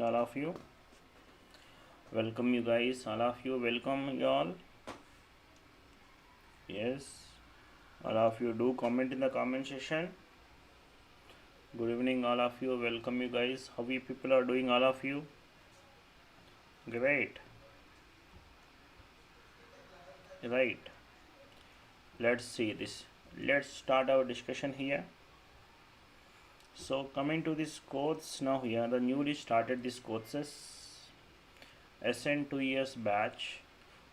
all of you. Welcome you guys, all of you. Welcome you all. Yes, all of you do comment in the comment section. Good evening, all of you. Welcome you guys. How you people are doing, all of you? Great. Right. Let's see this. Let's start our discussion here. So coming to this course now here, the newly started this courses SN 2 years batch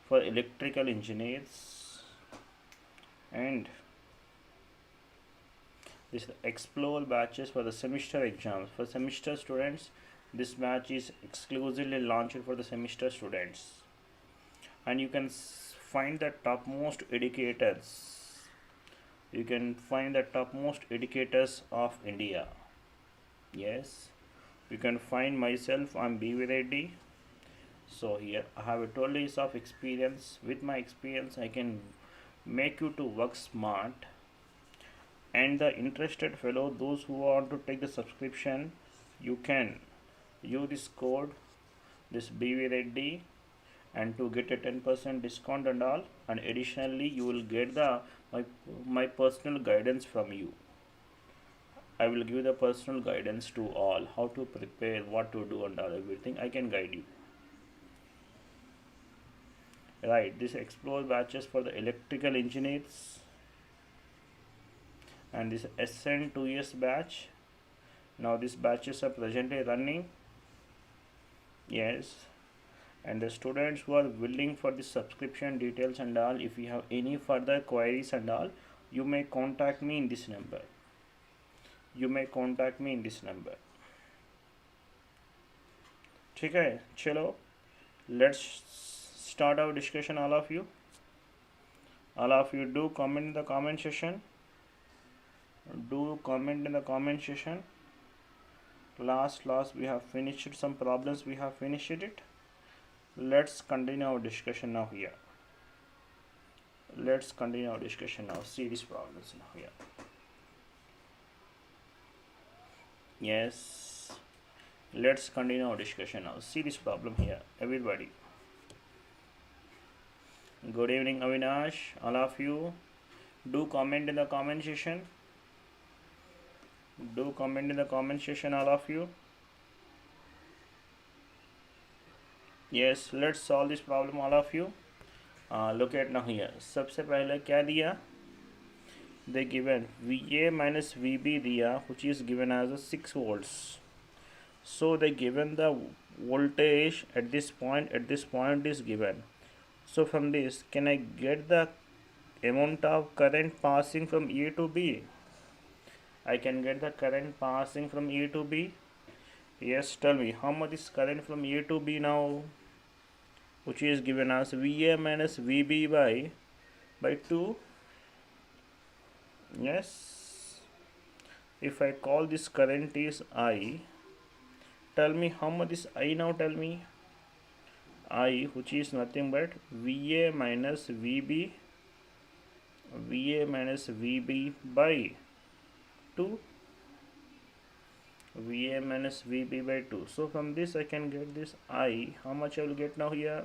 for electrical engineers and this explore batches for the semester exams for semester students. This batch is exclusively launched for the semester students, and you can find the topmost educators. You can find the topmost educators of India. Yes, you can find myself. I'm B V Reddy. So here I have a 12 years of experience. With my experience, I can make you to work smart. And the interested fellow, those who want to take the subscription, you can use this code, this B V Reddy, and to get a 10% discount and all. And additionally, you will get the my personal guidance from you. I will give the personal guidance to all, how to prepare, what to do, and all everything. I can guide you. Right, this explore batches for the electrical engineers, and this SN 2 years batch. Now these batches are presently running. Yes, and the students who are willing for the subscription details and all, if you have any further queries and all, you may contact me in this number. ठीक है, चलो let's start our discussion. All of you do comment in the comment section. Last we have finished some problems. We have finished it. Let's continue our discussion now here. See these problems now here. Yes, let's continue our discussion now. See this problem here, everybody. Good evening, Avinash. All of you do comment in the comment section. All of you. Yes, let's solve this problem, all of you. Look at now here. सबसे पहले क्या दिया? They given VA minus VB diya, which is given as a 6 volts. So they given the voltage at this point is given. So from this, can I get the amount of current passing from A to B? I can get the current passing from A to B. Yes, tell me how much is current from A to B now, which is given as VA minus VB by 2. Yes, if I call this current is I, tell me how much is I now. Tell me I, which is nothing but VA minus VB by 2. VA minus VB by 2. So from this I can get this I. How much I will get now here?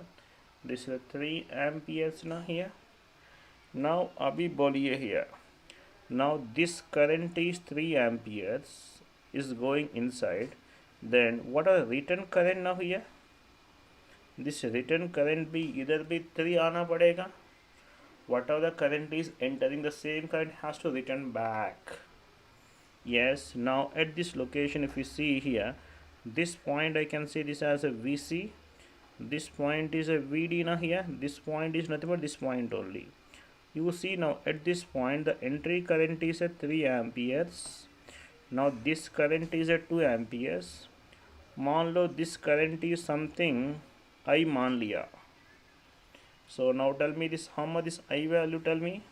This is 3 amperes now here. Now abhi boliye here. Now this current is 3 amperes is going inside. Then what are written current now here? This written current be either be 3 आना पड़ेगा. Whatever the current is entering, the same current has to return back. Yes, now at this location, if you see here, this point I can see this as a VC. This point is a VD now here. This point is nothing but this point only. You see now at this point the entry current is at 3 amperes. Now this current is at 2 amperes. मान लो this current is something I मान लिया. So now tell me this, how much is I value, tell me.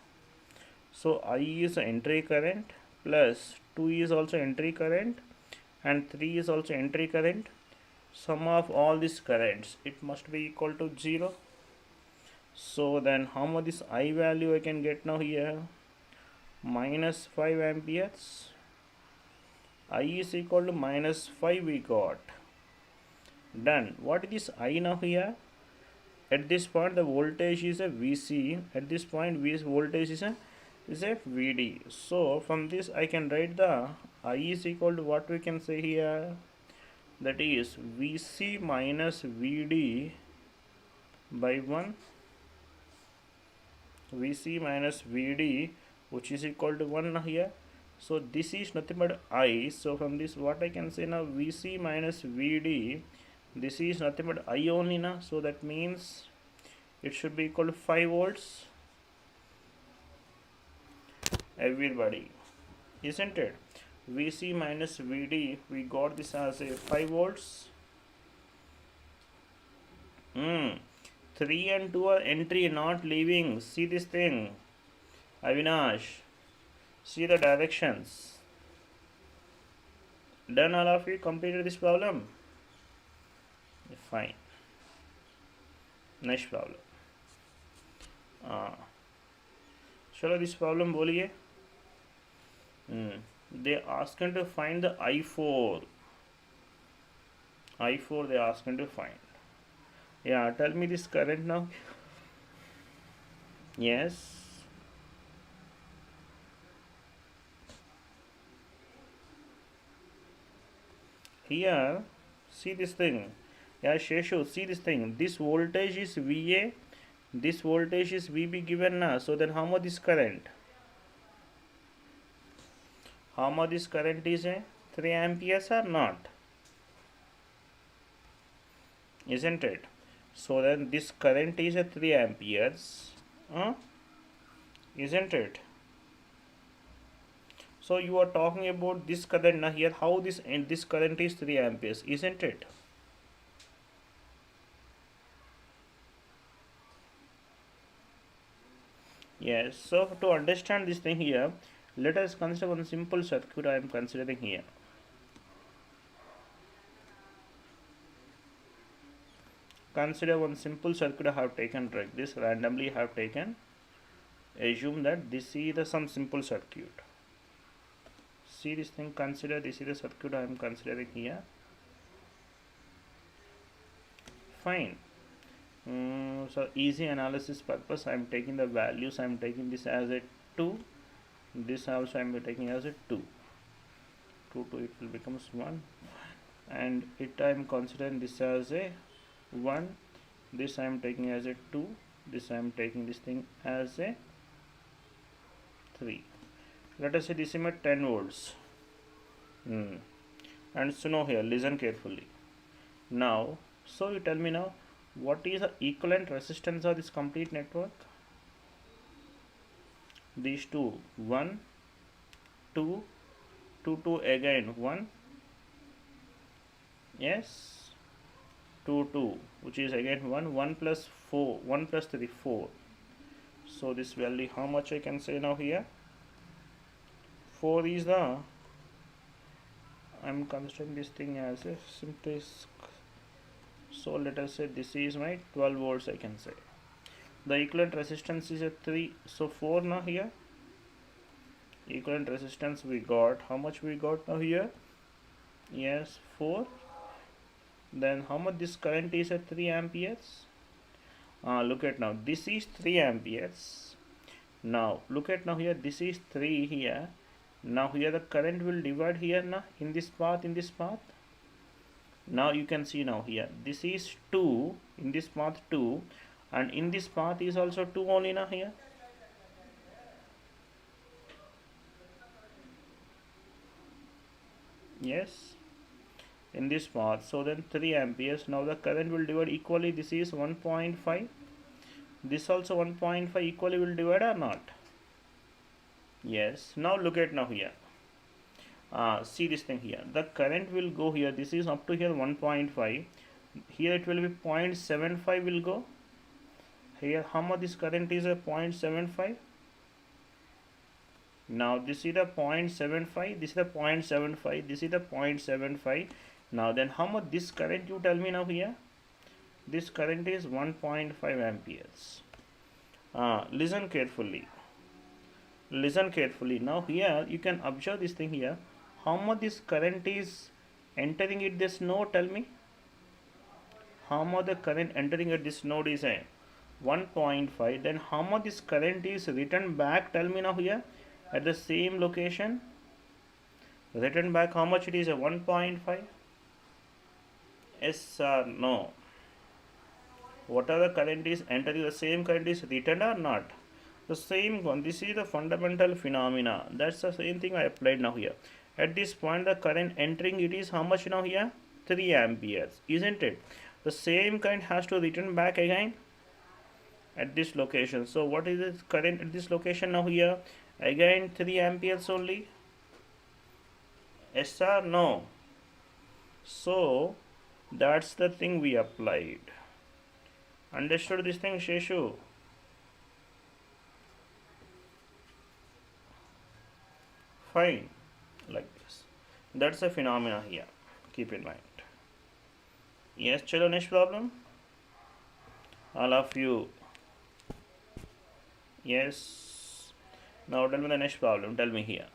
So I is entry current plus 2 is also entry current and 3 is also entry current. Sum of all these currents, it must be equal to 0. So then how much is I value I can get now here? Minus 5 amperes. I is equal to minus 5 we got. Done. What is this I now here? At this point the voltage is a VC. At this point V voltage is a VD. So from this I can write the I is equal to what we can say here, that is VC minus VD by 1, VC minus VD, which is equal to 1 here. So this is nothing but I. So from this what I can say now, VC minus VD, this is nothing but I only now. So that means it should be equal to 5 volts, everybody, isn't it? VC minus VD, we got this as a 5 volts. 3 and 2 are entry, not leaving. See this thing, Avinash. See the directions. Done, all of you completed this problem? Fine. Next problem. चलो this problem बोलिए. They asking to find the I4. I4 they asking to find. Yeah, tell me this current now. Yes. Here, see this thing. Yeah, Sheshu, see this thing. This voltage is VA. This voltage is VB given now. So then how much is current? How much this current is? 3 amperes or not? Isn't it? So then this current is 3 amperes. Isn't it? So you are talking about this current now here. How this current is 3 amperes, isn't it? Yes. So to understand this thing here, let us consider one simple circuit I am considering here. Consider one simple circuit I have taken like this, randomly I have taken. Assume that this is the some simple circuit. See this thing, consider this is the circuit I am considering here. Fine. So easy analysis purpose I am taking the values. I am taking this as a 2. This also I am taking as a 2. 2 it will becomes 1. And it I am considering this as a 1. This I am taking as a 2. This I am taking this thing as a 3. Let us say this is at 10 volts. And so now here, listen carefully. Now, so you tell me now, what is the equivalent resistance of this complete network? These two, 1, 2, 2, 2 again 1. Yes, 2, 2, which is again 1, 1 plus 4, 1 plus 3, 4. So this value, how much I can say now here? 4 is the, I am considering this thing as a simply, so let us say this is my 12 volts I can say. The equivalent resistance is a 3, so 4 now here. Equivalent resistance we got, how much we got now here? Yes, 4. Then how much this current is at 3 amperes? Look at now, this is 3 amperes. Now look at now here, this is 3 here. Now here the current will divide here now in this path, Now you can see now here, this is 2, in this path 2, and in this path is also 2 only now here. Yes, in this path. So then 3 amperes. Now the current will divide equally. This is 1.5. This also 1.5 equally will divide or not? Yes. Now look at now here. See this thing here. The current will go here. This is up to here 1.5. Here it will be 0.75 will go. Here how much this current is a 0.75. Now this is the 0.75. This is the 0.75. This is the 0.75. Now then how much this current you tell me now here? This current is 1.5 amperes. Listen carefully. Listen carefully. Now here you can observe this thing here. How much this current is entering it this node, tell me? how much the current entering at this node is a 1.5, then how much this current is returned back, tell me now here, at the same location, returned back how much it is, a 1.5, yes or no? Whatever current is entering, the same current is returned or not? The same one. This is the fundamental phenomena. That's the same thing I applied now here. At this point, the current entering, it is how much now here? 3 amperes, isn't it? The same current has to return back again at this location. So what is the current at this location now here? Again 3 amperes only. Yes or no? So that's the thing we applied. Understood this thing, Sheshu? Fine. Like this. That's a phenomena here. Keep in mind. Yes, chalo, next problem. All of you. Yes. Now tell me the next problem. Tell me here.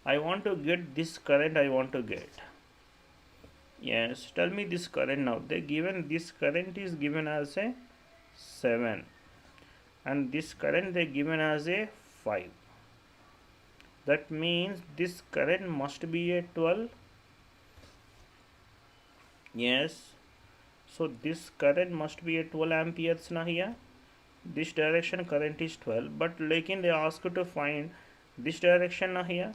I want to get this current. I want to get. Yes. Tell me this current now. They given this current is given as a 7. And this current they given as a 5. That means this current must be a 12. Yes. So this current must be a 12 amperes now here. This direction current is 12, but like in they ask you to find this direction now here.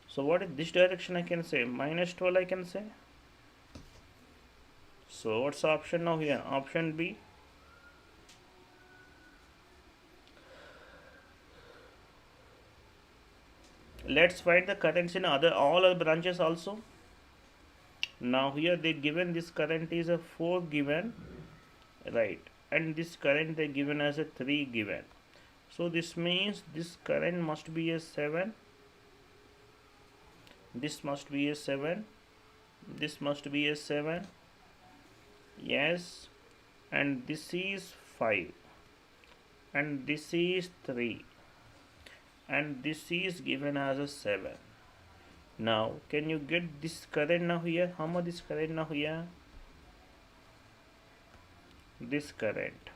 So what is this direction? I can say minus 12, I can say. So what's the option now here? Option B. Let's find the currents in all other branches also. Now here they given this current is a 4 given, right, and this current they given as a 3 given. So this means this current must be a 7, this must be a 7, this must be a 7, yes, and this is 5, and this is 3, and this is given as a 7. Now can you get this current now here? How much this current now here? This current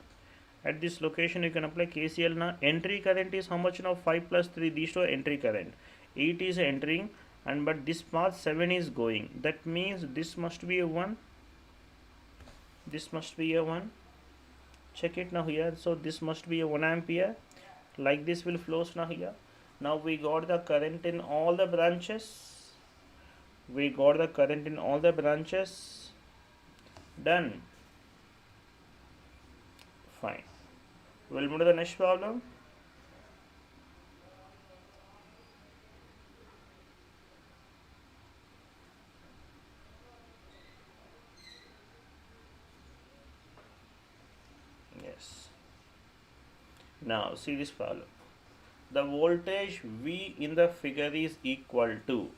at this location you can apply KCL now. Entry current is how much now? 5 plus 3, these two entry current. 8 is entering, and but this path 7 is going. That means this must be a 1. This must be a 1. Check it now here. So this must be a 1 ampere. Like this will flows now here. Now we got the current in all the branches. We got the current in all the branches. Done. Fine. We'll move to the next problem. Yes. Now see this problem. The voltage V in the figure is equal to.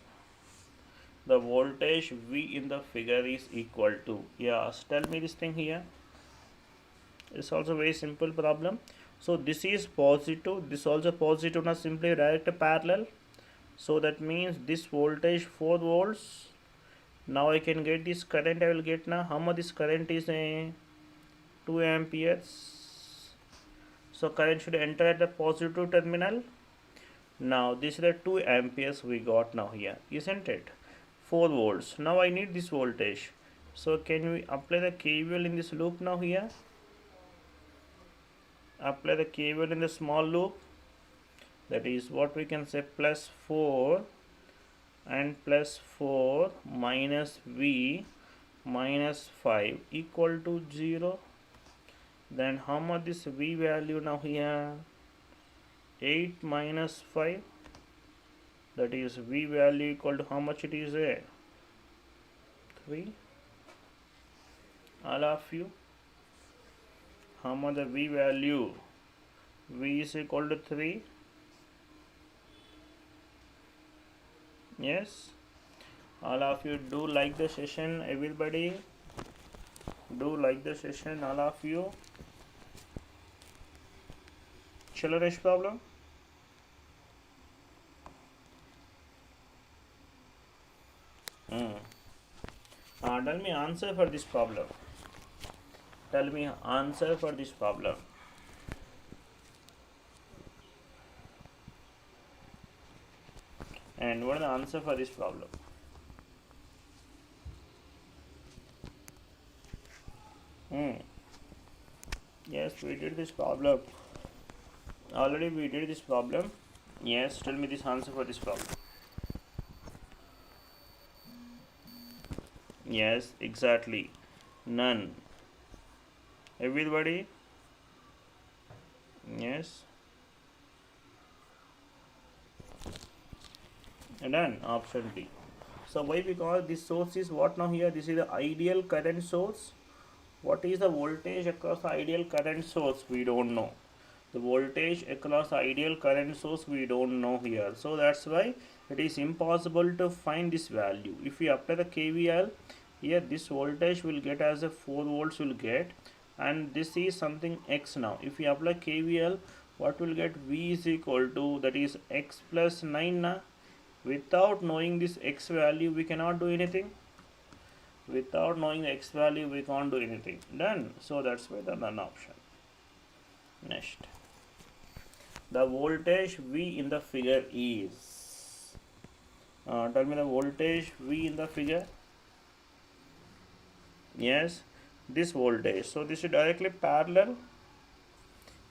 The voltage V in the figure is equal to. Yes, tell me this thing here. It's also very simple problem. So this is positive, this also positive. Now simply direct a parallel. So that means this voltage 4 volts. Now I can get this current. I will get now how much this current is a 2 amperes. So current should enter at the positive terminal. Now this is the 2 amperes we got now here, isn't it? 4 volts. Now I need this voltage. So can we apply the KVL in this loop now here? Apply the KVL in the small loop. That is what we can say, plus 4 and plus 4 minus V minus 5 equal to 0. Then how much this V value now here? 8 minus 5. That is V value equal to how much it is a 3. All of you, how much the V value? V is equal to 3. Yes. All of you do like the session. Everybody do like the session. All of you. Chalo, next problem. Tell me answer for this problem. Tell me answer for this problem. And what is the answer for this problem? Yes, we did this problem. Already we did this problem. Yes, tell me this answer for this problem. Yes, exactly. None. Everybody? Yes. Done. Option D. So why? Because this source is what now here? This is the ideal current source. What is the voltage across the ideal current source? We don't know. The voltage across the ideal current source we don't know here. So that's why it is impossible to find this value. If we apply the KVL, here this voltage will get as a 4 volts will get, and this is something X now. If we apply KVL, what will get? V is equal to, that is X plus 9 na. Without knowing this X value, we cannot do anything. Without knowing the X value, we can't do anything. Done. So that's why the none option. Next, the voltage V in the figure is. Tell me the voltage V in the figure. Yes, this voltage. So this is directly parallel,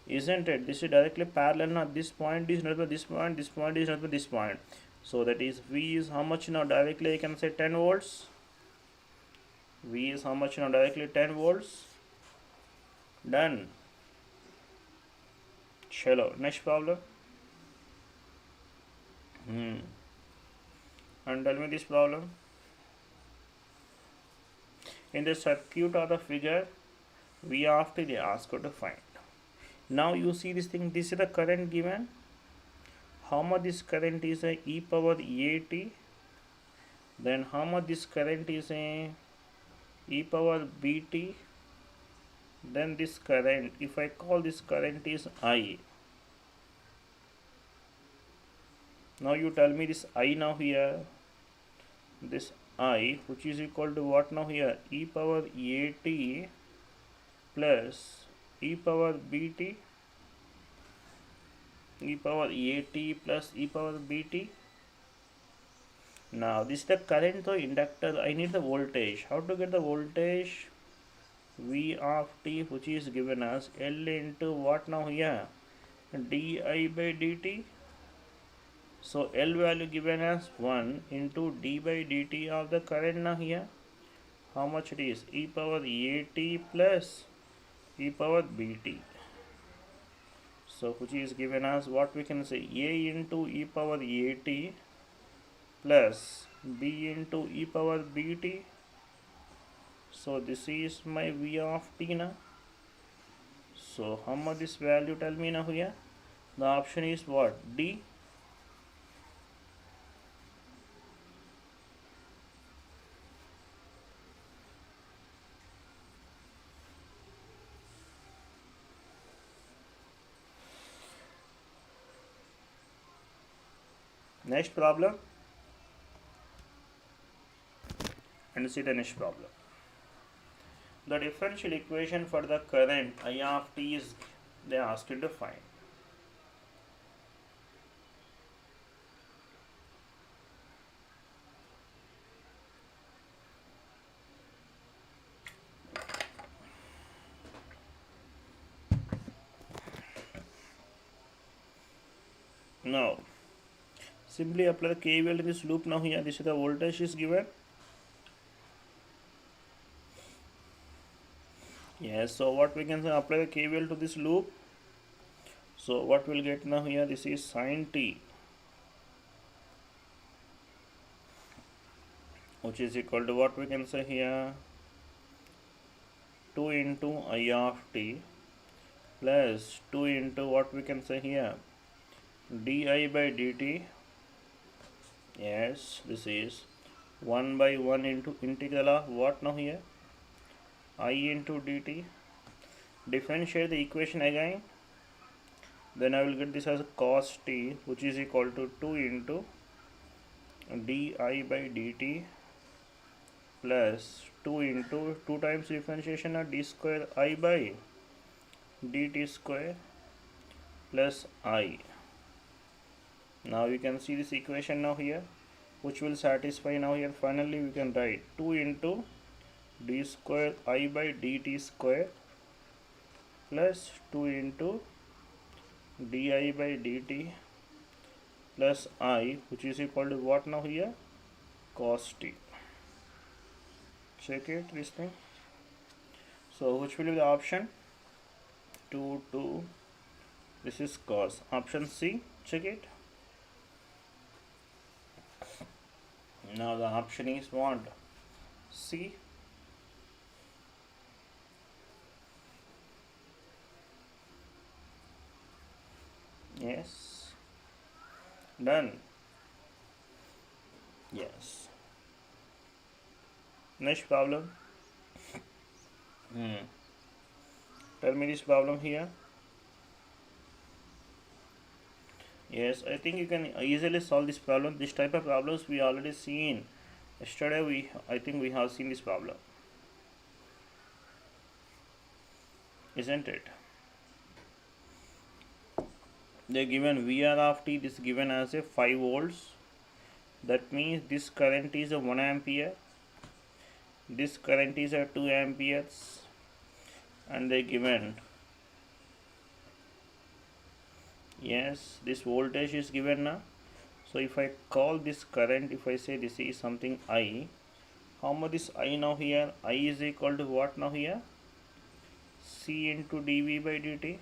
isn't it? This is directly parallel. Now this point is not by this point. This point is not by this point. So that is V is how much now? Directly I can say 10 volts. V is how much now? Directly 10 volts. Done. Chalo. Next problem. And tell me this problem. In the circuit or the figure, V of t they ask you to find. Now you see this thing. This is the current given. How much this current is a e power at. Then how much this current is a e power bt. Then this current, if I call this current is I. Now you tell me this I now here. This I, which is equal to what now here? E power at plus e power bt. E power at plus e power bt. Now this is the current to inductor. I need the voltage. How to get the voltage? V of t, which is given as L into what now here? Di by dt. So L value given as 1 into d by dt of the current now here. How much it is? E power at plus e power bt. So which is given as what we can say? A into e power at plus b into e power bt. So this is my V of t now. So how much this value? Tell me now here. The option is what? D. Next problem. And see the next problem. The differential equation for the current I of t is they asked you to find. Now simply apply the KVL in this loop now here. This is the voltage is given. Yes, so what we can say, apply the KVL to this loop. So what we'll get now here? This is sin t, which is equal to what we can say here? 2 into I of t plus 2 into what we can say here? Di by dt. Yes, this is 1 by 1 into integral of what now here? I into dt. Differentiate the equation again. Then I will get this as cos t, which is equal to 2 into di by dt plus 2 into 2 times differentiation of d square I by dt square plus I. Now you can see this equation now here, which will satisfy now here. Finally we can write 2 into d square I by dt square plus 2 into di by dt plus I, which is equal to what now here? Cos t. Check it, this thing. So which will be the option? 2, 2. This is cos. Option C. Check it. Now the option is what? C. Yes. Done. Yes. Next problem. Tell me this problem here. Yes, I think you can easily solve this problem. This type of problems we already seen. Yesterday I think we have seen this problem. Isn't it? They given VR of t, this given as a 5 volts. That means this current is a 1 ampere. This current is a 2 amperes. And they given, yes, this voltage is given now. So if I call this current, if I say this is something I, how much is I now here? I is equal to what now here? C into dV by dt.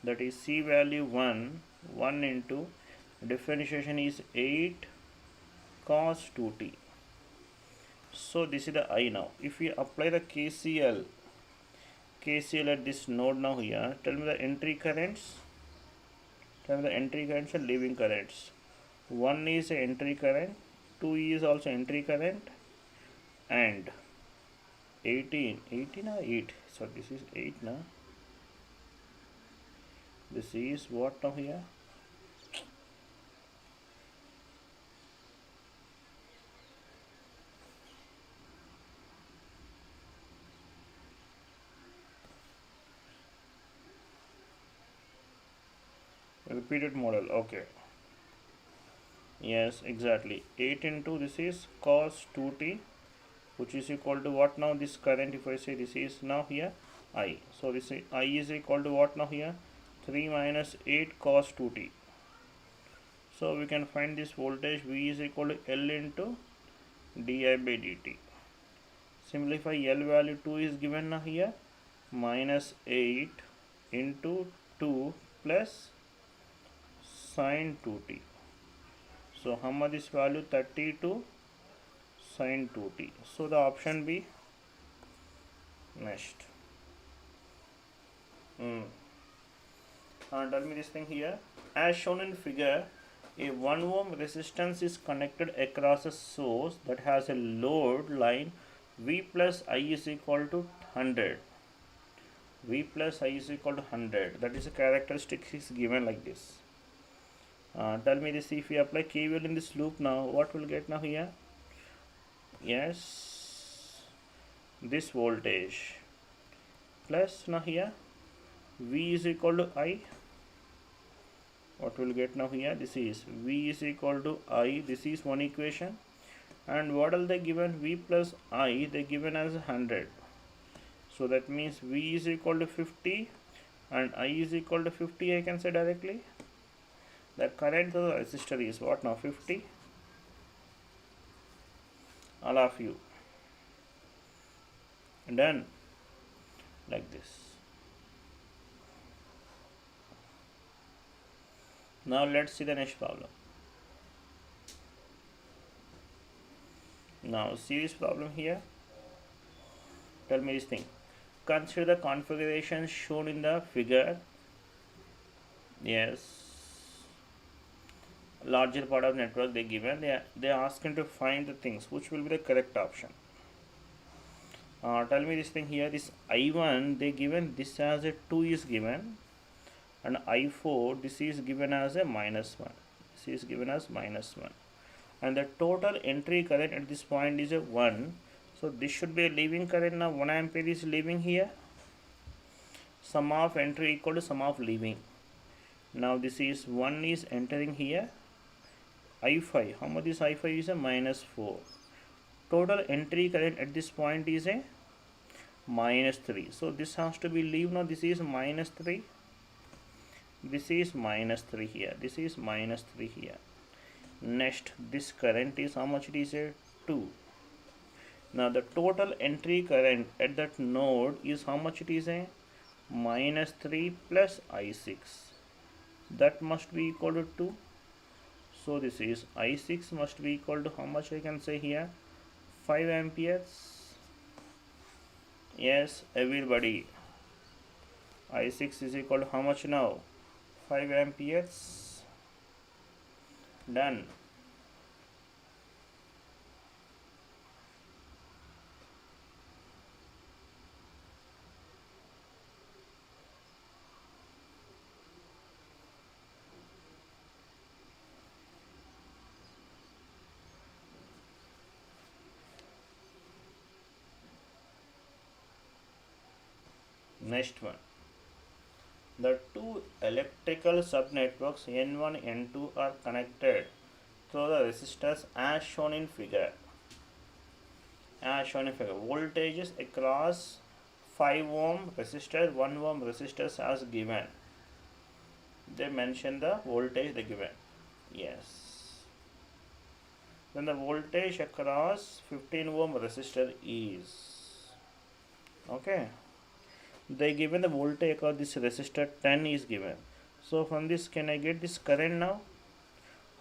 That is C value 1 into differentiation is 8 cos 2t. So this is the I now. If we apply the KCL at this node now here, tell me the entry currents. Tell me the entry currents and leaving currents. 1 is a entry current, 2 is also entry current, and 18 or 8. So this is 8 now. This is what now here? Repeated model. Okay. Yes, exactly. 8 into this is cos 2t, which is equal to what now? This current, if I say this is now here I. So this is I is equal to what now here? 3 minus 8 cos 2t. So we can find this voltage V is equal to L into di by dt. Simplify, L value 2 is given now here, minus 8 into 2 plus sin 2t. So how much is value? 32 sin 2t. So the option B. Next. Tell me this thing here. As shown in figure, a 1 ohm resistance is connected across a source that has a load line V plus I is equal to 100. V plus I is equal to 100. That is a characteristic is given like this. Tell me this, if we apply KVL in this loop now, what will get now here? Yes, this voltage plus now here V is equal to I. What will get now here? This is V is equal to I. This is one equation. And what are they given? V plus I, they given as 100. So that means V is equal to 50 and I is equal to 50, I can say directly. The current of the resistor is what now? 50. All of you. Done. Like this. Now let's see the next problem. Now see this problem here. Tell me this thing. Consider the configuration shown in the figure. Yes. Larger part of network they given. They are asking to find the things. Which will be the correct option? Tell me this thing here. This I1 they given this as a 2 is given. And I4 this is given as a -1. This is given as -1. and the total entry current at this point is a 1. So this should be a leaving current. Now 1 ampere is leaving here. Sum of entry equal to sum of leaving. Now this is 1 is entering here. I5, how much is I5 is a minus 4. Total entry current at this point is a minus 3. So this has to be leave. Now this is minus 3. This is minus 3 here. This is minus 3 here. Next, this current is how much it is a 2. Now the total entry current at that node is how much it is a minus 3 plus I6. That must be equal to 2. So this is I6 must be equal to how much I can say here? 5 amperes. Yes, everybody. I6 is equal to how much now? 5 amperes. Done. Next one. The two electrical subnetworks N1 and N2 are connected through the resistors as shown in figure. Voltages across 5 ohm resistor, 1 ohm resistors as given. They mention the voltage they given. Yes. Then the voltage across 15 ohm resistor is. Okay. They given the voltage across this resistor 10 is given. So from this can I get this current now?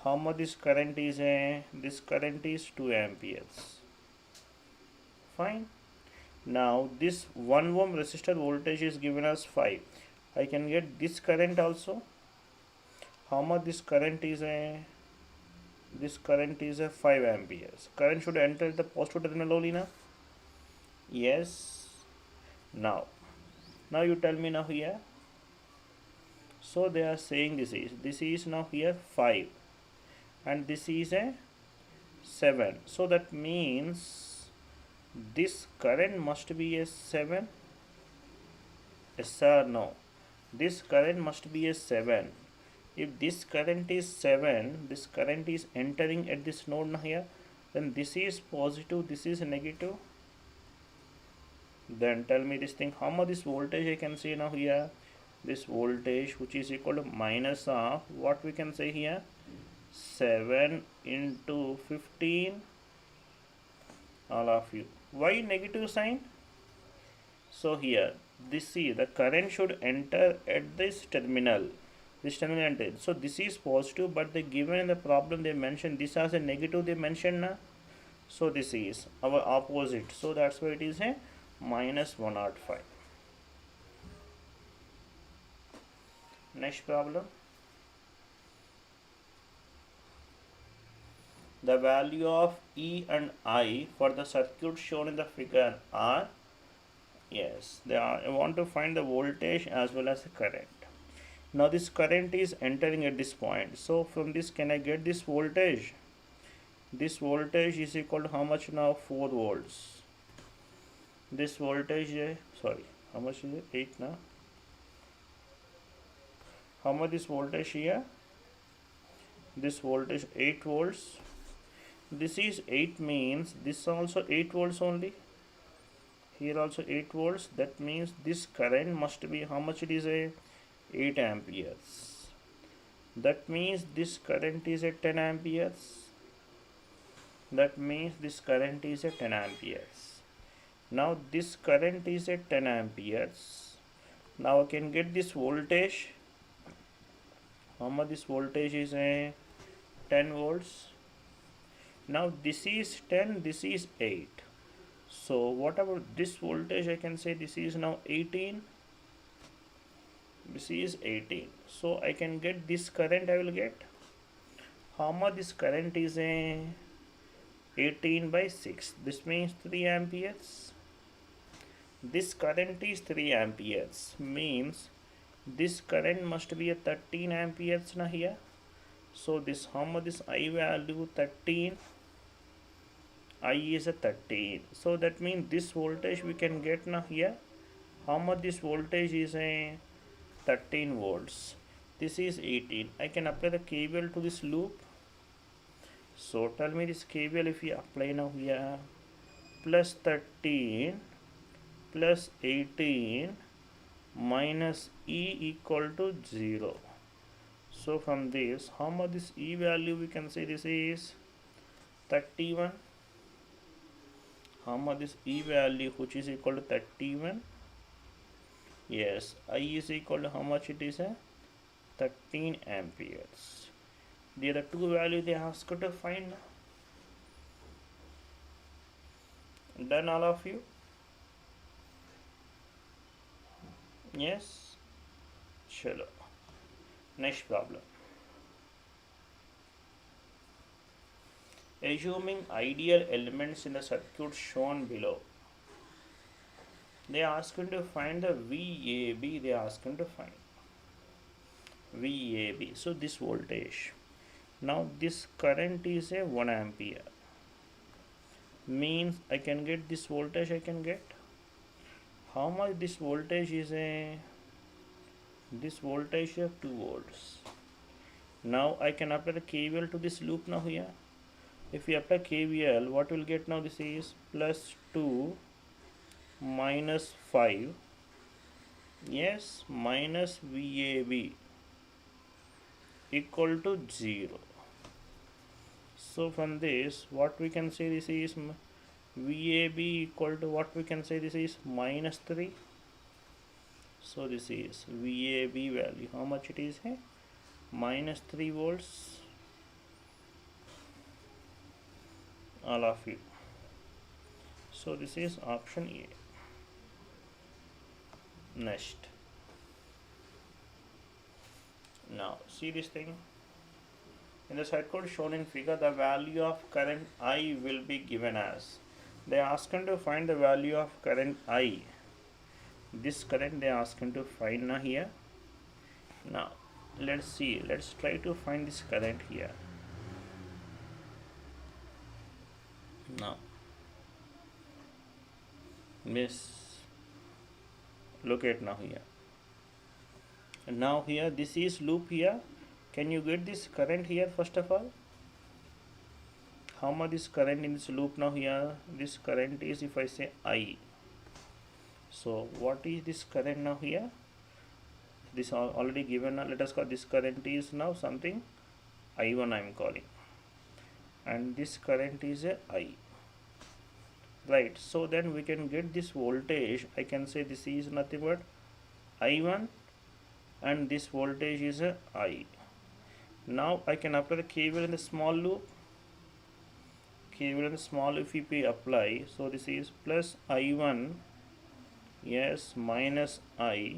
How much this current is a? This current is 2 amperes. Fine. Now this 1 ohm resistor voltage is given as 5. I can get this current also. How much this current is a? This current is a 5 amperes. Current should enter the positive terminal only now. Yes. Now you tell me now here. So they are saying this is now here 5 and this is a 7. So that means this current must be a 7. Yes or no? This current must be a 7. If this current is 7, this current is entering at this node now here, then this is positive, this is negative. Then tell me this thing, how much this voltage I can say now here? This voltage which is equal to minus of what we can say here? 7 into 15. All of you. Why negative sign? So here, this is the current should enter at this terminal. This terminal enter. So this is positive, but they given in the problem they mentioned this as a negative they mentioned na. So this is our opposite. So that's why it is a minus 105. Next problem. The value of E and I for the circuit shown in the figure are, yes, they are. I want to find the voltage as well as the current. Now this current is entering at this point. So from this can I get this voltage? This voltage is equal to how much now? 4 volts. This voltage, how much is it? 8 now. How much is voltage here? This voltage 8 volts. This is 8 means this also 8 volts only. Here also 8 volts. That means this current must be how much it is a 8 amperes. That means this current is a 10 amperes. That means this current is a 10 amperes. Now this current is at 10 amperes. Now I can get this voltage. How much this voltage is a 10 volts. Now this is 10, this is 8. So what about this voltage? I can say this is now 18. This is 18. So I can get this current I will get. How much this current is a 18 by 6. This means 3 amperes. This current is 3 amperes. Means this current must be a 13 amperes now here. So this, how much this I value? 13. I is a 13. So that means this voltage we can get now here. How much this voltage is? A 13 volts. This is 18. I can apply the KVL to this loop. So tell me this KVL, if we apply now here, plus 13 plus 18 minus E equal to 0. So from this, how much this E value we can say? This is 31. How much this E value, which is equal to 31? Yes, I is equal to how much it is? 13 amperes. There are two values they ask to find. Done, all of you? Yes. Chalo. Next problem. Assuming ideal elements in the circuit shown below, they ask him to find the VAB. They ask him to find VAB. So this voltage. Now this current is a 1 ampere. Means I can get this voltage. I can get how much this voltage is a. This voltage of 2 volts. Now I can apply the KVL to this loop now here. If we apply KVL, what we'll get now? This is plus 2 minus 5. Yes, minus VAB equal to 0. So from this, what we can say? This is VAB equal to what we can say? This is minus 3. So this is VAB value. How much it is? Minus 3 volts. All of you. So this is option A. Next. Now see this thing. In the circuit shown in figure, the value of current I will be given as. They ask him to find the value of current I. This current they ask him to find now here. Now let's see. Let's try to find this current here. Now look at now here. And now here this is loop here. Can you get this current here first of all? How much is current in this loop now here? This current is, if I say I. So what is this current now here? This already given. Let us call this current is now something I1 I am calling. And this current is a I. Right. So then we can get this voltage. I can say this is nothing but I1 and this voltage is a I. Now I can apply the KVL in the small loop. KVL in the small if we apply. So this is plus I1, yes, minus I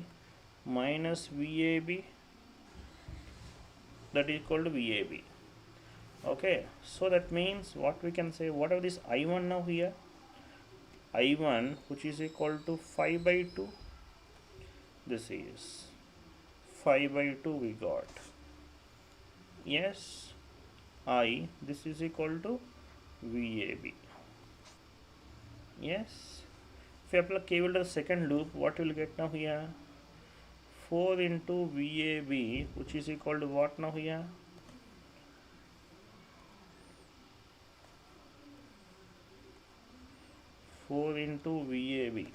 minus VAB, that is equal to VAB. Okay, so that means what we can say, whatever this I1 now here, I1 which is equal to 5 by 2, this is 5 by 2 we got. Yes, I, this is equal to VAB. Yes, if you apply KVL to the second loop, what will get now here? 4 into VAB, which is equal to what now here? 4 into VAB.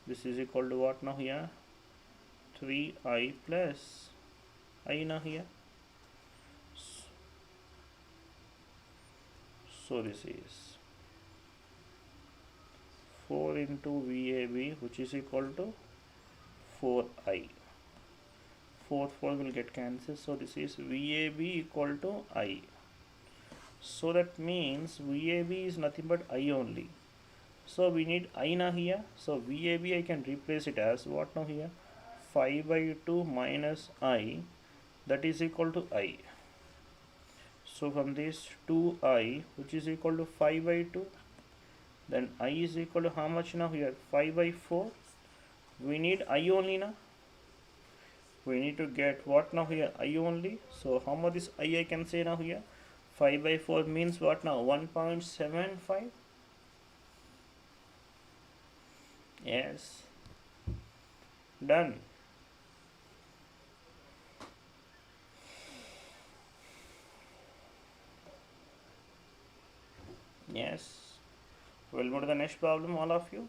This is equal to what now here? 3I plus I now here. So this is 4 into VAB, which is equal to 4I. 4 will get cancelled. So this is VAB equal to I. So that means VAB is nothing but I only. So we need I now here. So VAB I can replace it as what now here? 5 by 2 minus I, that is equal to I. So from this 2I, which is equal to 5 by 2, Then I is equal to how much now here? 5 by 4. We need I only now. We need to get what now here? I only. So how much is I can say now here? 5 by 4 means what now? 1.75. Yes. Done. Yes. We'll move to the next problem, all of you.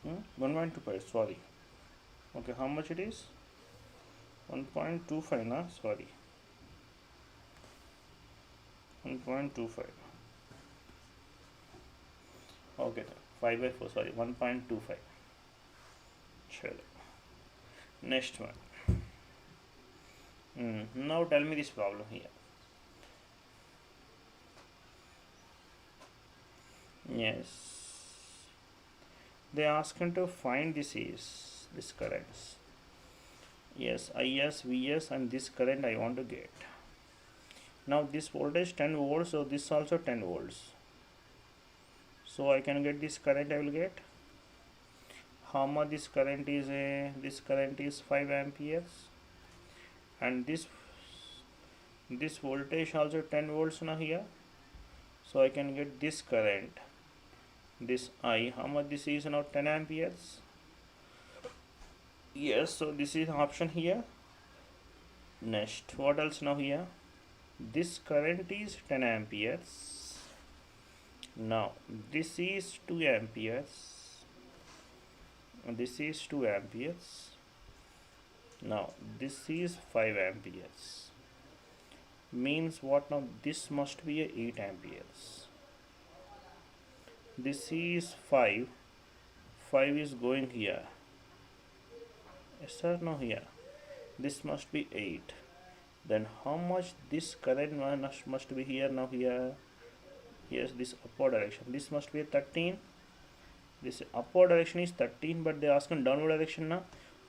Hmm? 1.25, sorry. Okay, how much it is? 1.25 na, sorry. 1.25. Okay, 5 by 4, sorry, 1.25. Chalo. Next one. Now tell me this problem here. Yes. They ask him to find this currents. Yes, IS, VS and this current I want to get. Now this voltage 10 volts, so this also 10 volts. So I can get this current I will get. How much this current is? This current is 5 amperes. And this voltage also 10 volts now here. So I can get this current. This I, how much this is now? 10 amperes. Yes, so this is option here. Next, what else now here? This current is 10 amperes. Now this is 2 amperes. This is 2 amperes. Now this is 5 amperes. Means what now? This must be a 8 amperes. This is 5. 5 is going here. Yes or no here? This must be 8. Then how much this current must be here now here? Yes, this upward direction. This must be a 13. This upward direction is 13, but they ask in downward direction now.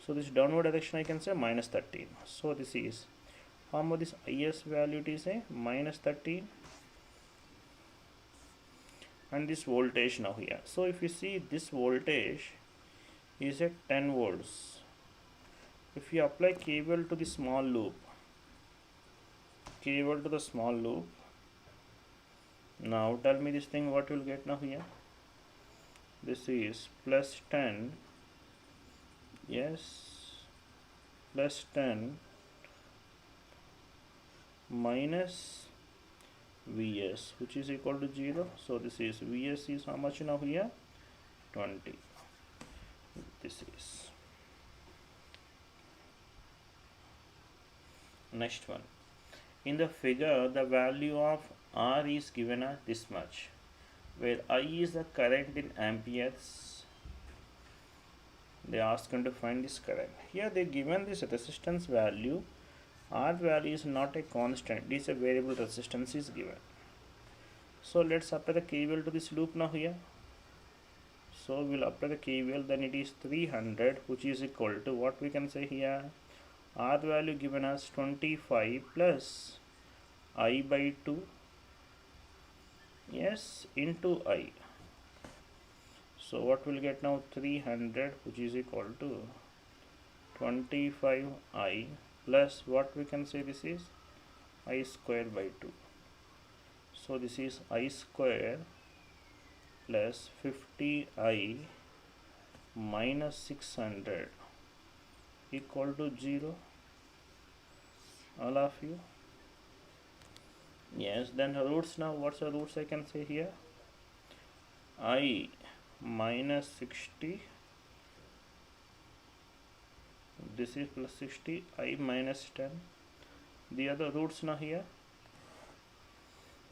So this downward direction I can say minus 13. So this is how much this IS value it is a minus 13. And this voltage now here. So if you see this voltage is at 10 volts. If you apply KVL to the small loop, now tell me this thing what you will get now here. This is plus 10, yes, plus 10 minus Vs, which is equal to 0. So this is Vs is how much now here? 20. This is next one. In the figure, the value of R is given as this much, where I is the current in amperes. They ask him to find this current. Here they given this resistance value. R value is not a constant, it is a variable resistance is given. So let's apply the KVL to this loop now here. So we'll apply the KVL, then it is 300, which is equal to what we can say here. R value given as 25 plus I by 2, yes, into I. So what we'll get now? 300, which is equal to 25I plus what we can say this is I square by 2. So this is I square plus 50I minus 600 equal to 0. All of you? Yes, then roots now. What's the roots I can say here? I minus 60. This is plus 60. I minus 10. The other roots now here.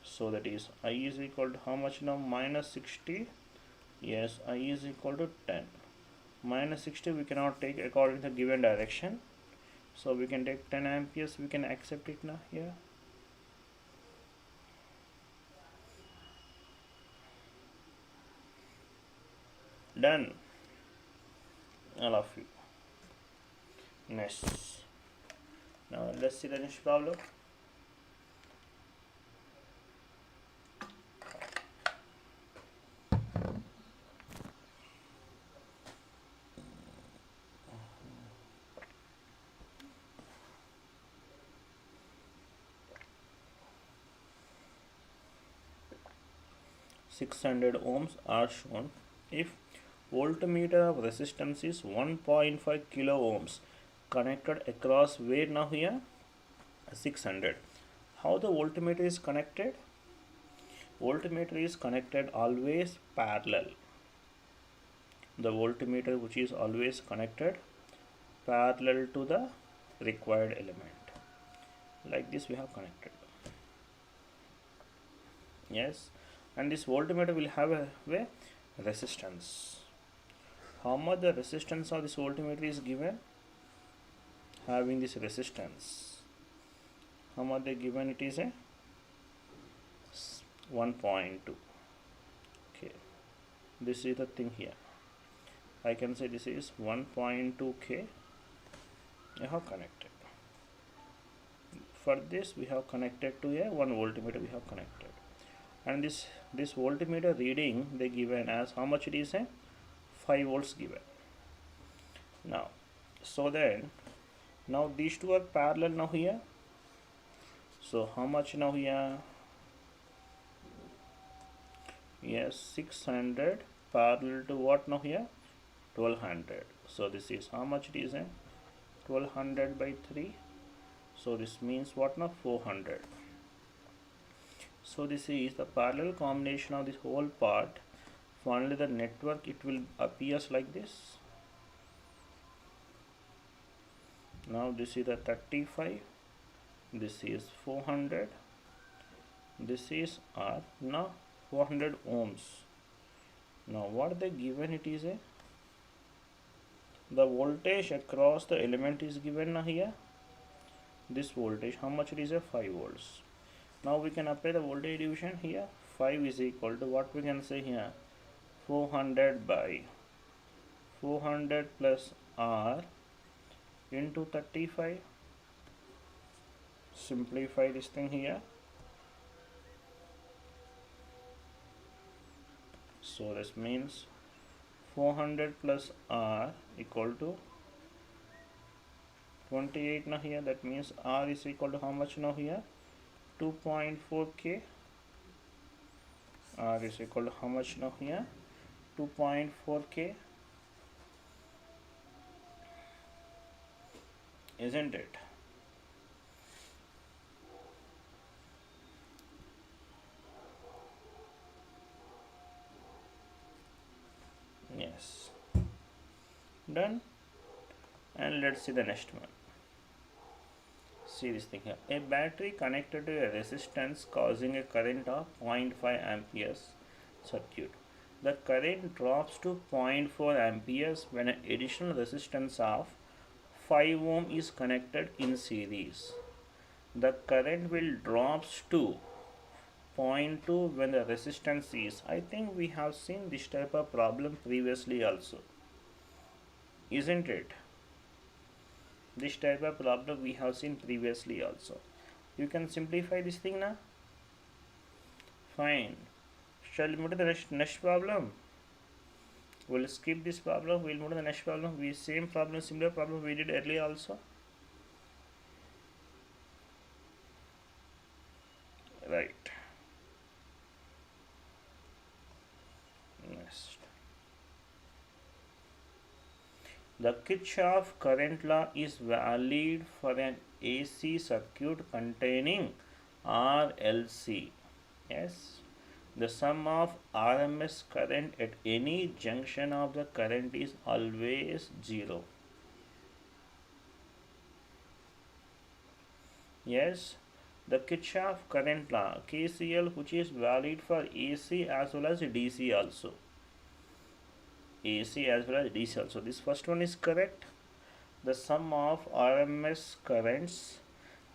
So that is I is equal to how much now? Minus 60. Yes, I is equal to 10. Minus 60 we cannot take according to the given direction. So we can take 10 amperes. We can accept it now here. Done, all of you. Next. Now let's see the next problem. $600 are shown if voltmeter of resistance is 1.5 kilo ohms connected across where now here 600. How the voltmeter is connected? Voltmeter is connected always parallel. The voltmeter which is always connected parallel to the required element. Like this we have connected. Yes, and this voltmeter will have a resistance. How much the resistance of this voltmeter is given? Having this resistance. How much they given? It is a 1.2. Okay, this is the thing here. I can say this is 1.2k. I have connected. For this we have connected to a 1 voltmeter we have connected, and this voltmeter reading they given as how much it is a 5 volts given. Now so then now these two are parallel now here. So how much now here? Yes, 600 parallel to what now here? 1200. So this is how much it is a 1200 by 3. So this means what now? 400. So this is the parallel combination of this whole part. Finally the network it will appears like this. Now this is the 35, this is 400, this is R. Now 400 ohms. Now what they given? It is a the voltage across the element is given here. This voltage how much it is a 5 volts. Now we can apply the voltage division here. 5 is equal to what we can say here, 400 by 400 plus R into 35. Simplify this thing here. So this means 400 plus R equal to 28 now here. That means R is equal to how much now here? 2.4k. R is equal to how much now here? 2.4k. Isn't it? Yes. Done. And let's see the next one. See this thing here. A battery connected to a resistance causing a current of 0.5 amperes circuit. The current drops to 0.4 amperes when an additional resistance of 5 ohm is connected in series. The current will drops to 0.2 when the resistance is. I think we have seen this type of problem previously also. Isn't it? This type of problem we have seen previously also. You can simplify this thing now. Fine. Shall we move to the next problem? We'll skip this problem. We'll move to the next problem. Same problem, similar problem we did earlier also. Right. Next. The Kirchhoff current law is valid for an AC circuit containing RLC. Yes. The sum of RMS current at any junction of the current is always 0. Yes. The Kirchhoff current law KCL, which is valid for AC as well as DC also. AC as well as DC also. This first one is correct. The sum of RMS currents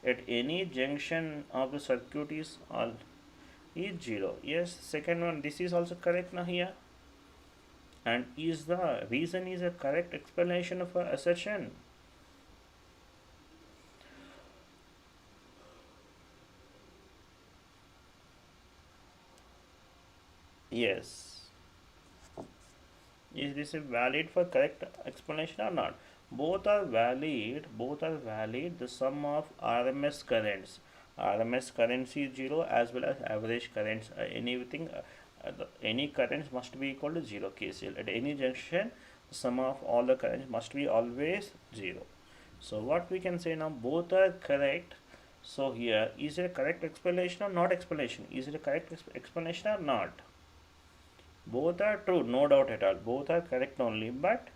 at any junction of the circuit is 0. Yes. Second one, this is also correct now here. And is the reason is a correct explanation of a assertion? Yes. Is this a valid for correct explanation or not? Both are valid. Both are valid. The sum of RMS currents. RMS currents is 0 as well as average currents. Any currents must be equal to 0 KCL. At any junction, the sum of all the currents must be always 0. So what we can say now, both are correct. So here, is it a correct explanation or not explanation? Is it a correct explanation or not? Both are true, no doubt at all. Both are correct only, but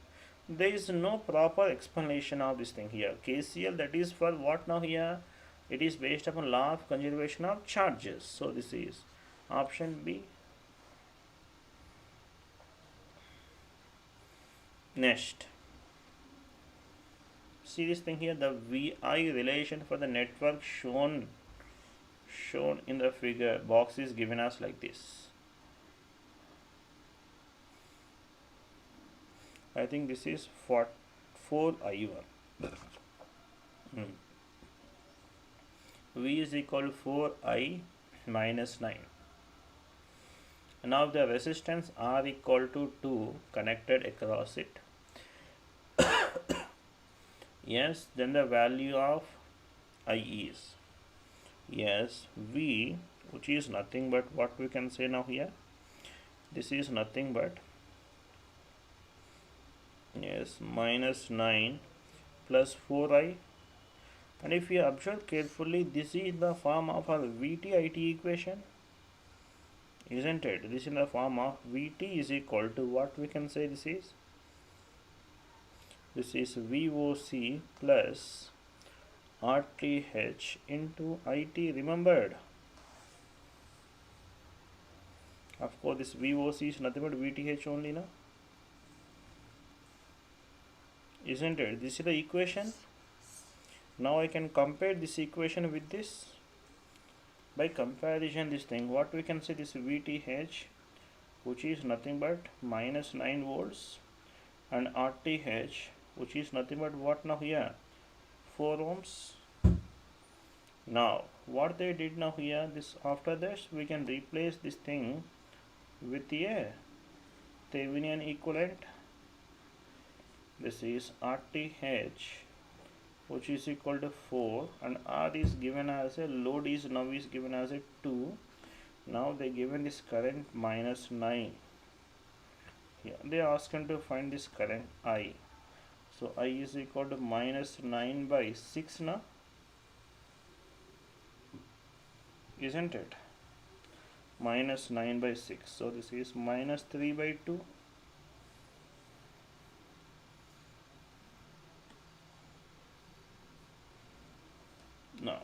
there is no proper explanation of this thing here. KCL, that is for what now here? It is based upon law of conservation of charges. So this is option B. Next, see this thing here, the VI relation for the network shown in the figure box is given us like this. I think this is for 4I1. V is equal to 4I minus 9. Now the resistance R equal to 2 connected across it. Yes, then the value of I is, yes, V, which is nothing but what we can say now here. This is nothing but, yes, minus 9 plus 4I. And if you observe carefully, this is the form of our VT-IT equation, isn't it? This is in the form of VT is equal to what we can say this is. This is VOC plus RTH into IT, remembered. Of course, this VOC is nothing but VTH only, no? Isn't it? This is the equation. Now I can compare this equation with this. By comparison, this thing, what we can say, this VTH, which is nothing but minus 9 volts, and RTH, which is nothing but what now here, 4 ohms. Now what they did now here, this after this we can replace this thing with a Thevenin equivalent. This is RTH, which is equal to 4, and R is given as a load is now is given as a 2. Now they given this current minus 9. Here they ask him to find this current I. So I is equal to minus 9 by 6 now, isn't it? Minus 9 by 6. So this is minus 3 by 2. Now,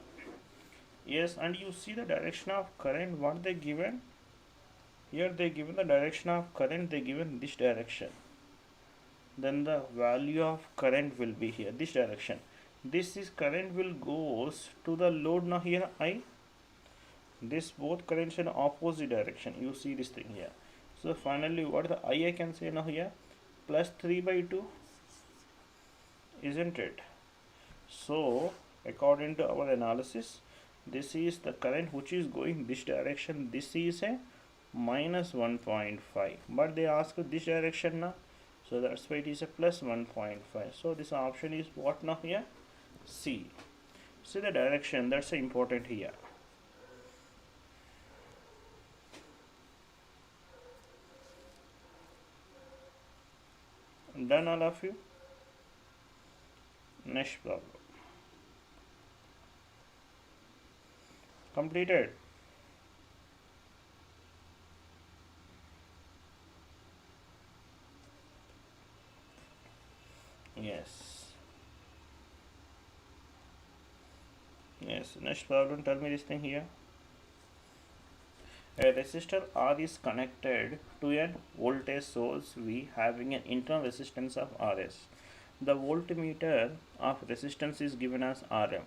yes, and you see the direction of current, what they given? Here they given the direction of current, they given this direction. Then the value of current will be here, this direction. This is current will goes to the load now here I. This both currents in opposite direction. You see this thing here. So finally what the I can say now here? Plus 3 by 2. Isn't it? So according to our analysis, this is the current which is going this direction. This is a minus 1.5. But they ask this direction now. So that's why it is a plus 1.5. So this option is what now here? C. See the direction, that's important here. Done all of you? Next problem. Completed. Yes. Yes. Next problem. Tell me this thing here. A resistor R is connected to a voltage source V having an internal resistance of Rs. The voltmeter of resistance is given as Rm.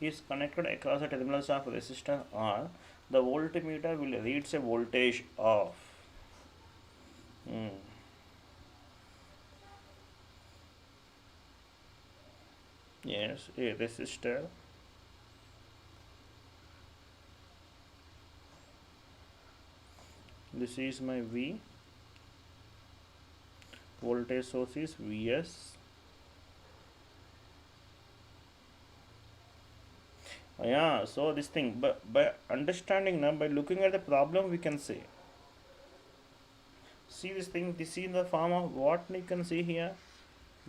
Is connected across the terminals of resistor R. The voltmeter will read a voltage of Yes, a resistor. This is my V. Voltage source is Vs. Yeah, so this thing, but by understanding now, by looking at the problem, we can say. See this thing, this is in the form of what you can see here.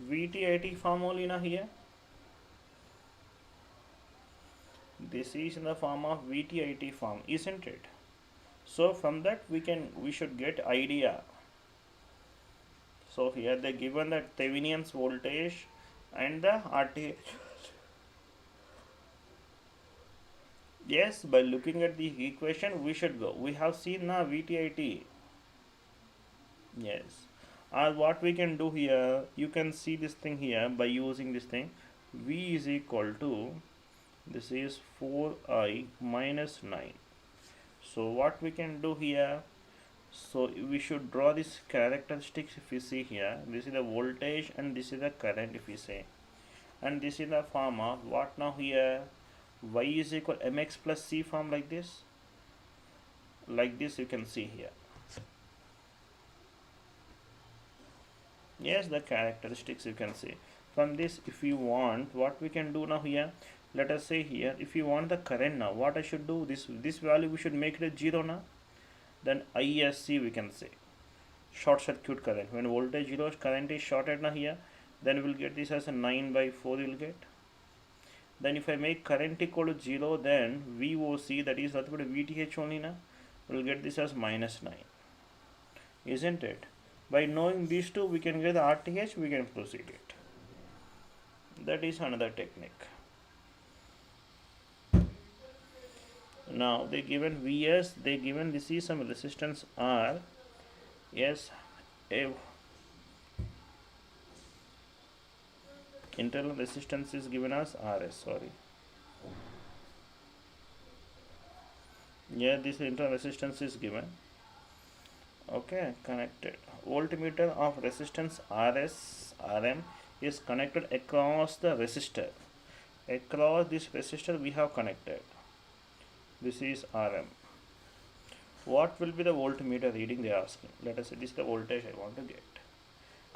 VT80 form only na here. This is in the form of VT80 form, isn't it? So from that we should get idea. So here they given that Thevenin's voltage and the RTH. Yes, by looking at the equation we should go. We have seen now VT80. Yes. What we can do here, you can see this thing here by using this thing. V is equal to, this is 4I minus 9. So what we can do here, so we should draw this characteristics. If you see here, this is the voltage and this is the current, if we say, and this is the form of what now here, y is equal mx plus c form, like this you can see here. Yes, the characteristics you can see. From this, if you want, what we can do now here, let us say here, if you want the current now, what I should do, this value we should make it 0 now. Then ISC we can say, short circuit current. When voltage 0, current is shorted now here, then we will get this as a 9 by 4 you will get. Then if I make current equal to 0, then VOC, that is nothing but VTH only now, we will get this as minus 9, isn't it? By knowing these two, we can get the RTH, we can proceed it. That is another technique. Now they given Vs, they given this is some resistance R. Yes, internal resistance is given as Rs, sorry. Yeah, this internal resistance is given. Okay, connected. Voltmeter of resistance Rs, Rm is connected across the resistor. Across this resistor we have connected. This is Rm. What will be the voltmeter reading, they are asking. Let us say this is the voltage I want to get.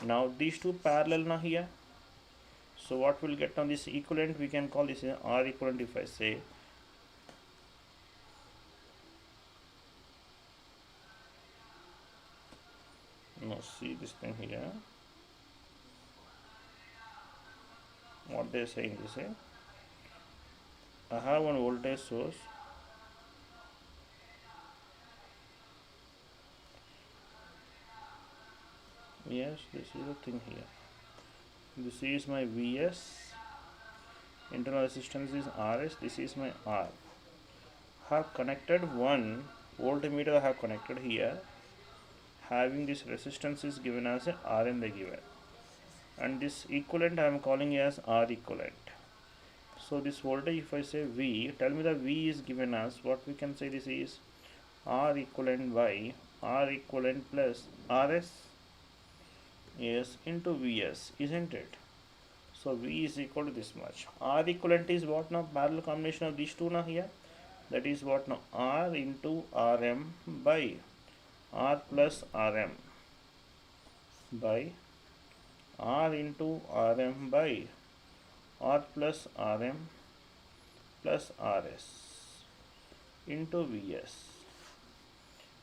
Now these two parallel now here. So what we'll get on this equivalent, we can call this R equivalent. If I say, no, see this thing here, what they are saying, they say I have one voltage source, yes, this is the thing here, this is my Vs, internal resistance is Rs, this is my R. Have connected one voltmeter, I have connected here, having this resistance is given as a Rn they given, and this equivalent I am calling as R equivalent. So this voltage, if I say V, tell me the V is given as what we can say, this is R equivalent by R equivalent plus Rs, yes, into Vs, isn't it? So V is equal to this much. R equivalent is what now? Parallel combination of these two now here. That is what now? R into Rm by R plus Rm by R into Rm by R plus Rm plus Rs into Vs.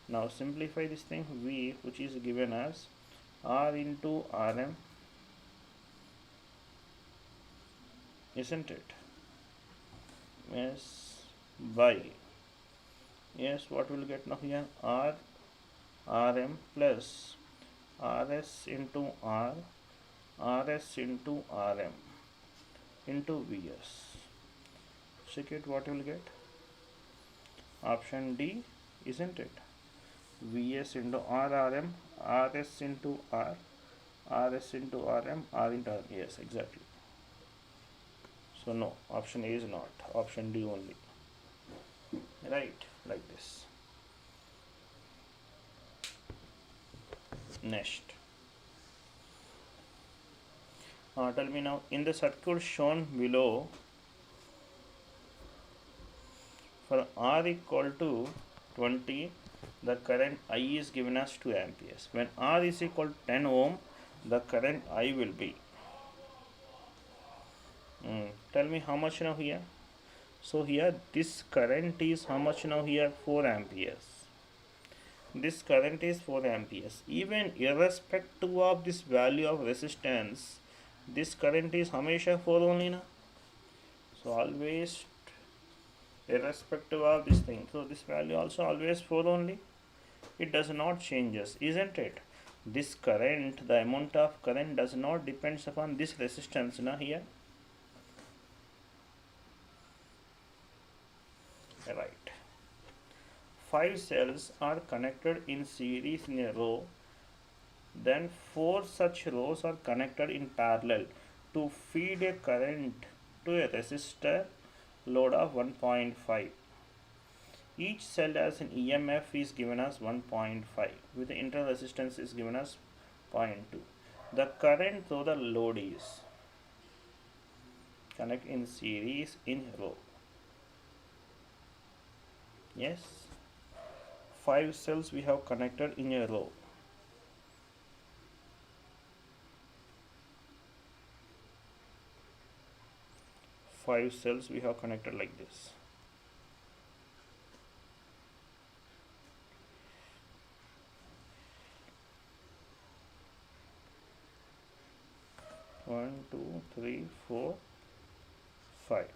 Now simplify this thing, V, which is given as R into Rm, isn't it? Yes, by, yes, what will get now here? R Rm plus Rs into R, Rs into Rm into Vs. Check it, what you will get? Option D, isn't it? Vs into Rm, Rs into R, Rs into Rm, R into R. Yes, exactly. So no, option A is not, option D only. Right, like this. Next, Tell me now, in the circuit shown below, for R equal to 20, the current I is given as 2 amperes. When R is equal to 10 ohm, the current I will be. Tell me how much now here? So here this current is how much now here? 4 amperes. This current is 4 amperes. Even irrespective of this value of resistance, this current is hamesha 4 only na. So always irrespective of this thing. So this value also always 4 only. It does not changes, isn't it? This current, the amount of current does not depends upon this resistance na here. Right. 5 cells are connected in series in a row. Then 4 such rows are connected in parallel to feed a current to a resistor load of 1.5. Each cell has an EMF is given as 1.5 with the internal resistance is given as 0.2. The current through the load is connect in series in row. Yes, 5 cells we have connected in a row. Five cells we have connected like this. One, two, three, four, five.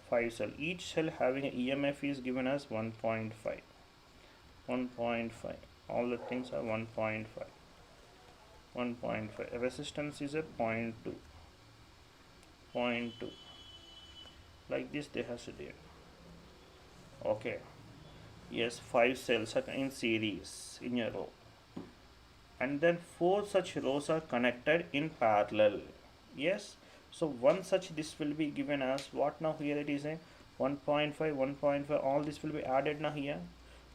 5 cell. Each cell having an EMF is given as 1.5. 1.5. All the things are 1.5. 1.5. Resistance is a 0.2. 0.2. Like this they have to do. Okay. Yes, 5 cells are in series in a row. And then 4 such rows are connected in parallel. Yes. So one such this will be given as what now here it is a 1.5, 1.5, all this will be added now here.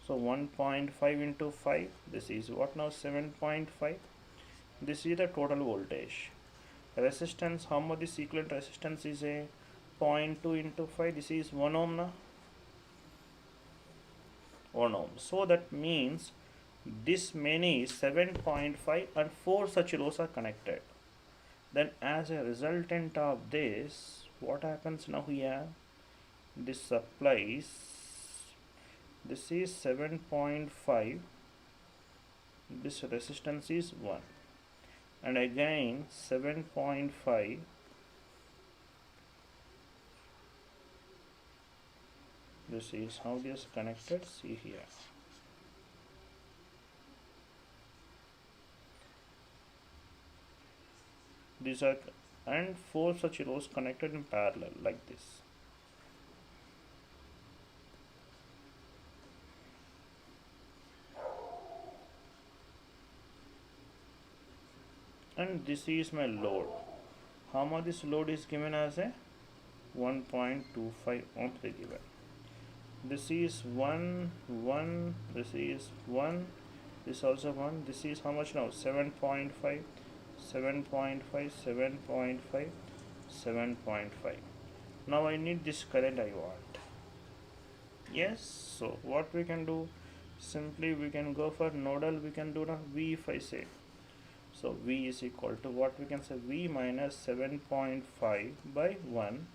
So 1.5 into 5, this is what now 7.5. This is the total voltage. Resistance, how much this equivalent resistance is a 0.2 into 5, this is 1 ohm now. 1 ohm. So that means this many 7.5 and 4 such rows are connected. Then as a resultant of this, what happens now here? This supplies, this is 7.5, this resistance is 1, and again 7.5, this is how this connected, see here. These are, and 4 such rows connected in parallel like this. And this is my load. How much this load is given as a 1.25 ohms given. This is 1, 1, this is 1, this also 1, this is how much now? 7.5, 7.5, 7.5, 7.5. Now I need this current I want. Yes, so what we can do? Simply we can go for nodal, we can do now V if I say. So V is equal to what we can say, V minus 7.5 by 1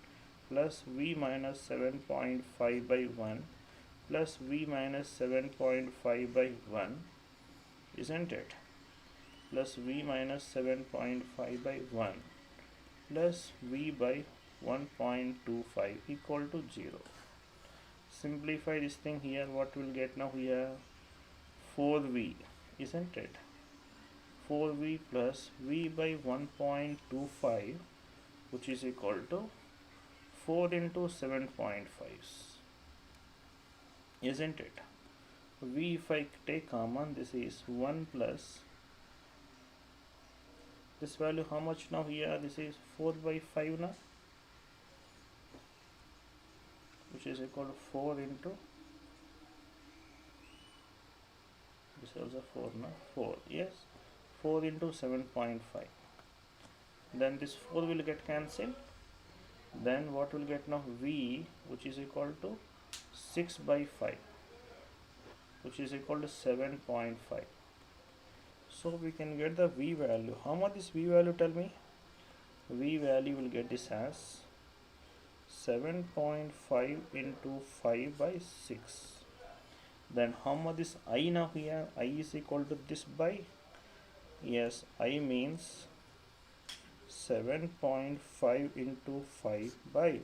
plus V minus 7.5 by 1 plus V minus 7.5 by 1, isn't it? Plus V minus 7.5 by 1 plus V by 1.25 equal to 0. Simplify this thing here, what we'll get now here? 4V, isn't it? 4V plus V by 1.25, which is equal to 4 into 7.5, isn't it? V if I take common, this is 1 plus this value, how much now here? This is 4 by 5 now, which is equal to 4 into, this is also 4 now, 4, yes, 4 into 7.5. then this 4 will get cancelled. Then what will get now? V, which is equal to 6 by 5, which is equal to 7.5. So we can get the V value. How much is V value? Tell me. V value will get this as 7.5 into 5 by 6. Then how much is I now here? I is equal to this by, yes, I means 7.5 into 5 by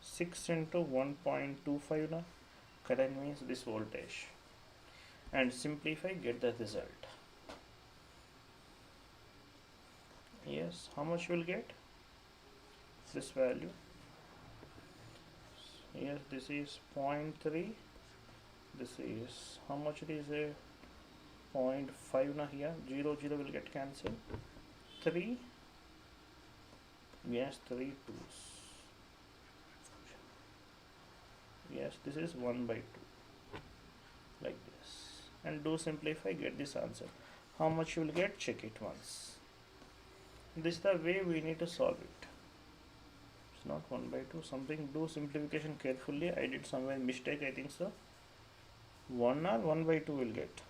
6 into 1.25 now. Current means this voltage. And simplify, get the result. Yes, how much will get? This value. Yes, this is 0.3. This is how much it is? A 0.5 now here. 0 0 will get cancelled. 3. Yes, 3 2s. Yes, this is 1 by 2. Like this. And do simplify, get this answer. How much you will get? Check it once. This is the way we need to solve it. It's not 1 by 2. Something, do simplification carefully. I did somewhere mistake, I think so. 1 or 1 by 2 will get.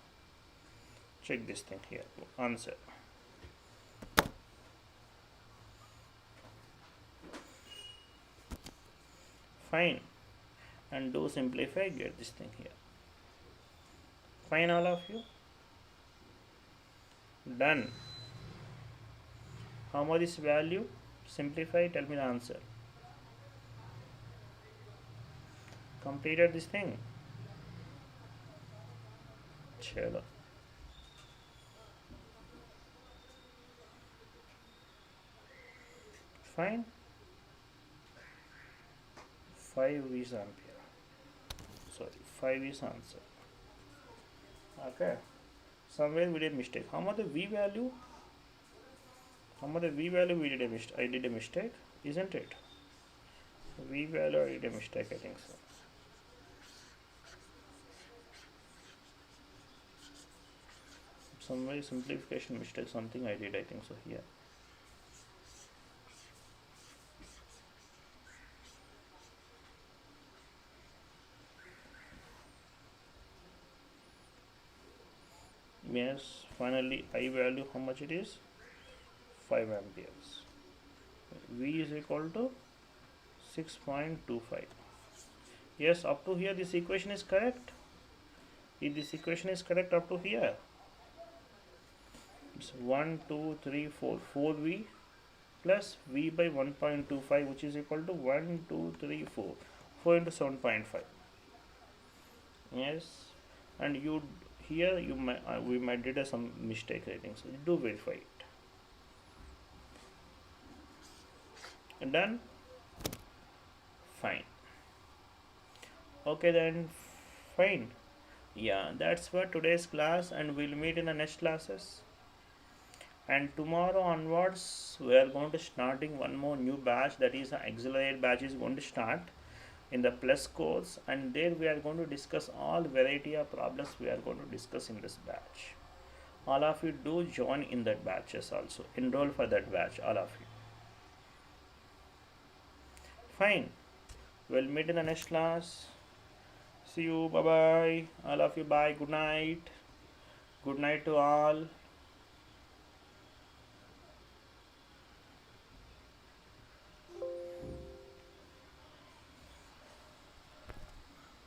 Check this thing here. Answer. Fine. And do simplify, get this thing here. Fine, all of you. Done. How much is value? Simplify, tell me the answer. Completed this thing. Chalo. Fine. 5 is ampere. Sorry, 5 is answer. Okay. Somewhere we did mistake. How much the V value? How much the V value we did a mistake? I did a mistake, isn't it? V value I did a mistake, I think so. Some way simplification mistake, something I did, I think so here. Yes, finally I value how much it is? 5 amperes. V is equal to 6.25. Yes, up to here this equation is correct. If this equation is correct up to here, it's 1 2 3 4 4V plus V by 1.25, which is equal to 1 2 3 4 4 into 7.5. Yes, and you here you might we might did some mistake, I think so. Do verify it. And done. Fine. Okay then, fine. Yeah, that's for today's class, and we'll meet in the next classes. And tomorrow onwards we are going to starting one more new batch, that is the accelerate batch is going to start in the plus course, and there we are going to discuss all variety of problems we are going to discuss in this batch. All of you do join in that batches also, enroll for that batch, all of you. Fine, we'll meet in the next class. See you, bye bye, all of you, bye, good night to all.